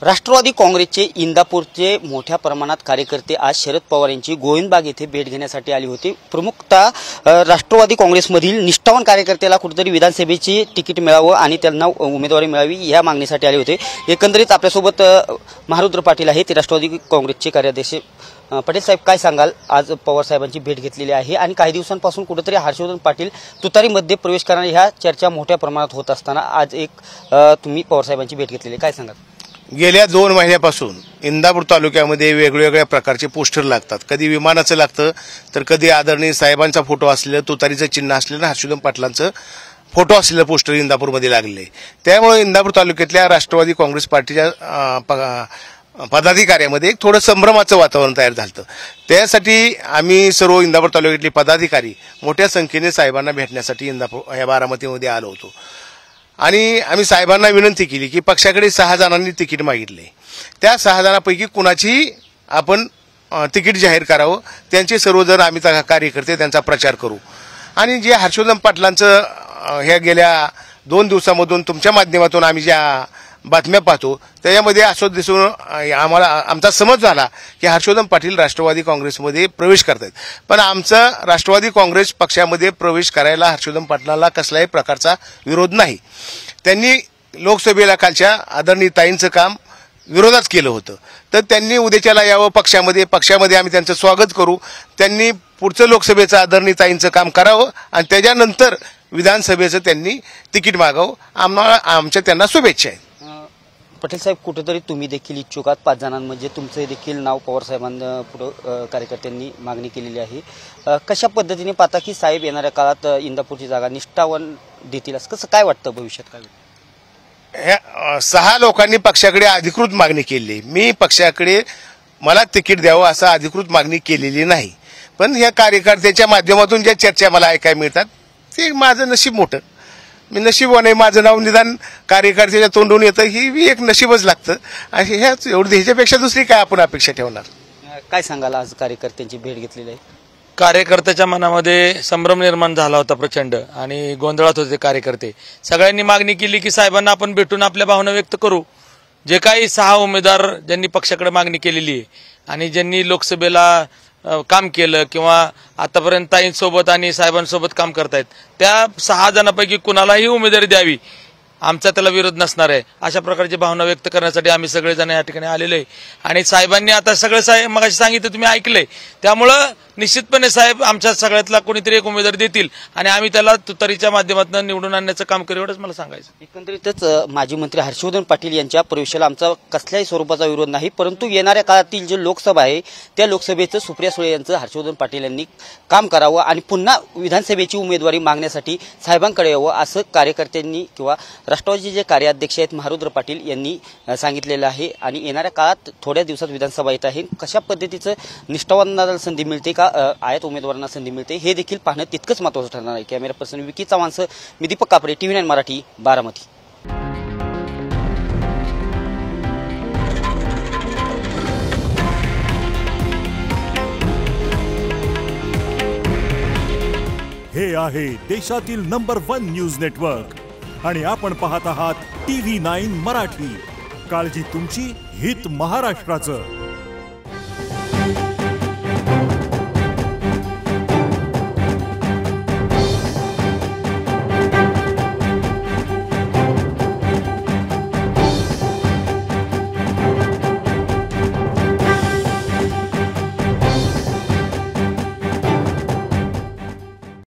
राष्ट्रवादी काँग्रेसचे इंदापूरचे मोठ्या प्रमाणात कार्यकर्ते आज शरद पवार यांची गोविंदबाग येथे भेट घेण्यासाठी आली होती। प्रमुखतः राष्ट्रवादी काँग्रेसमधील निष्ठावान कार्यकर्त्याला कुठेतरी विधानसभेची तिकीट मिळावं आणि त्यांना उमेदवारी मिळावी या मागणीसाठी आले होते। एकंदरीत आपल्यासोबत महारुद्र पाटील आहेत, राष्ट्रवादी काँग्रेसचे कार्याध्यक्ष। पटेल साहेब, काय सांगाल? आज पवार साहेबांची भेट घेतलेली आहे आणि काही दिवसांपासून कुठेतरी हर्षवर्धन पाटील तुतारीमध्ये प्रवेश करणार ह्या चर्चा मोठ्या प्रमाणात होत असताना आज एक तुम्ही पवार साहेबांची भेट घेतलेली, काय सांगाल? गेल्या 2 महिन्यापासून इंदापूर तालुक्यामध्ये वेगवेगळ्या प्रकारचे पोस्टर लागतात। कधी विमानाचं लागतं, तर कधी आदरणीय साहेबांचा फोटो असलेलं, तुतारीचं चिन्ह असलेलं, हर्षवर्धन पाटलांचं फोटो असलेलं पोस्टर इंदापूरमध्ये लागले। त्यामुळे इंदापूर तालुक्यातल्या राष्ट्रवादी काँग्रेस पार्टीच्या पदाधिकाऱ्यामध्ये एक थोडं संभ्रमाचं वातावरण तयार झालं। त्यासाठी आम्ही सर्व इंदापूर तालुक्यातले पदाधिकारी मोठ्या संख्येने साहेबांना भेटण्यासाठी इंदापूर या बारामतीमध्ये आलो होतो आणि आम्ही साहेबांना विनंती केली की पक्षाकडे 6 जणांनी तिकीट मागितले, त्या 6 जणांपैकी कुणाची आपण तिकीट जाहीर करावं, त्यांचे सर्वजण आम्ही कार्यकर्ते त्यांचा प्रचार करू। आणि जे हर्षवर्धन पाटलांचं ह्या गेल्या 2 दिवसामधून तुमच्या माध्यमातून आम्ही ज्या बातम्या पाहतो त्याच्यामध्ये असं दिसून आम्हाला आमचा समज झाला की हर्षवर्धन पाटील राष्ट्रवादी काँग्रेसमध्ये प्रवेश करतात। पण आमचा राष्ट्रवादी काँग्रेस पक्षामध्ये प्रवेश करायला हर्षवर्धन पाटलांना कसल्याही प्रकारचा विरोध नाही। त्यांनी लोकसभेला कालच्या आदरणीय ताईंचं काम विरोधात केलं होतं, तर त्यांनी उद्याच्याला यावं पक्षामध्ये आम्ही त्यांचं स्वागत करू। त्यांनी पुढचं लोकसभेचं आदरणीय ताईंचं काम करावं आणि त्याच्यानंतर विधानसभेचं त्यांनी तिकीट मागावं। आमच्या त्यांना शुभेच्छा आहेत। पटेल साहेब, कुठेतरी तुम्ही देखील इच्छुक आहात, 5 जणांमध्ये तुमचं देखील नाव पवार साहेबांना पुढे कार्यकर्त्यांनी मागणी केलेली आहे। कशा पद्धतीने पाहता की साहेब येणाऱ्या काळात इंदापूरची जागा निष्ठावान देतील, असं कसं काय वाटतं भविष्यात? काय ह्या 6 लोकांनी पक्षाकडे अधिकृत मागणी केली, मी पक्षाकडे मला तिकीट द्यावं असं अधिकृत मागणी केलेली नाही। पण ह्या कार्यकर्त्यांच्या माध्यमातून ज्या चर्चा मला ऐकायला मिळतात ते माझं नशीब मोठं, मी नशीबवान आहे। माझं नाव निदान कार्यकर्त्याच्या तोंडून येतं, ही एक नशीबच लागतं आणि ह्याच्यापेक्षा दुसरी काय आपण अपेक्षा ठेवणार? काय सांगाल? आज कार्यकर्त्यांची भेट घेतलेली आहे, कार्यकर्त्याच्या मनामध्ये संभ्रम निर्माण झाला होता प्रचंड आणि गोंधळात होते कार्यकर्ते। सगळ्यांनी मागणी केली की साहेबांना आपण भेटून आपल्या भावना व्यक्त करू। जे काही 6 उमेदवार ज्यांनी पक्षाकडे मागणी केलेली आहे आणि ज्यांनी लोकसभेला काम केलं किंवा आतापर्यंत ताईंसोबत आणि साहेबांसोबत काम करतायत, त्या 6 जणांपैकी कुणालाही उमेदवारी द्यावी, आमचा त्याला विरोध नसणार आहे, अशा प्रकारची भावना व्यक्त करण्यासाठी आम्ही सगळेजण या ठिकाणी आलेले आहे। आणि साहेबांनी आता सगळं साहेब मगाशी सांगितलं, तुम्ही ऐकलंय, त्यामुळं निश्चितपणे साहेब आमच्या सगळ्यातला कोणीतरी एक उमेदवार देतील आणि आम्ही त्याला तुतारीच्या माध्यमातून निवडून आणण्याचं काम करू, एवढंच मला सांगायचं। एकंदरीतच माजी मंत्री हर्षवर्धन पाटील यांच्या प्रवेशाला आमचा कसल्याही स्वरूपाचा विरोध नाही, परंतु येणाऱ्या काळातील जे लोकसभा आहे त्या लोकसभेचं सुप्रिया सुळे यांचं हर्षवर्धन पाटील यांनी काम करावं आणि पुन्हा विधानसभेची उमेदवारी मागण्यासाठी साहेबांकडे यावं असं कार्यकर्त्यांनी किंवा राष्ट्रवादीचे जे कार्याध्यक्ष आहेत महारुद्र पाटील यांनी सांगितलेलं आहे। आणि येणाऱ्या काळात थोड्या दिवसात विधानसभा येत आहे, कशा पद्धतीचं निष्ठावानाला संधी मिळते का आयात उमेदवारांना संधी मिळते हे देखील पाहणं तितकंच महत्त्वाचं ठरणार आहे। कॅमेरा पर्सन विकी चव्हाणसह मी दीपक कापरे, TV9 मराठी, बारामती। हे आहे देशातील नंबर 1 न्यूज नेटवर्क आणि आपण पाहत आहात TV9 मराठी। काळजी तुमची, हित महाराष्ट्राचं।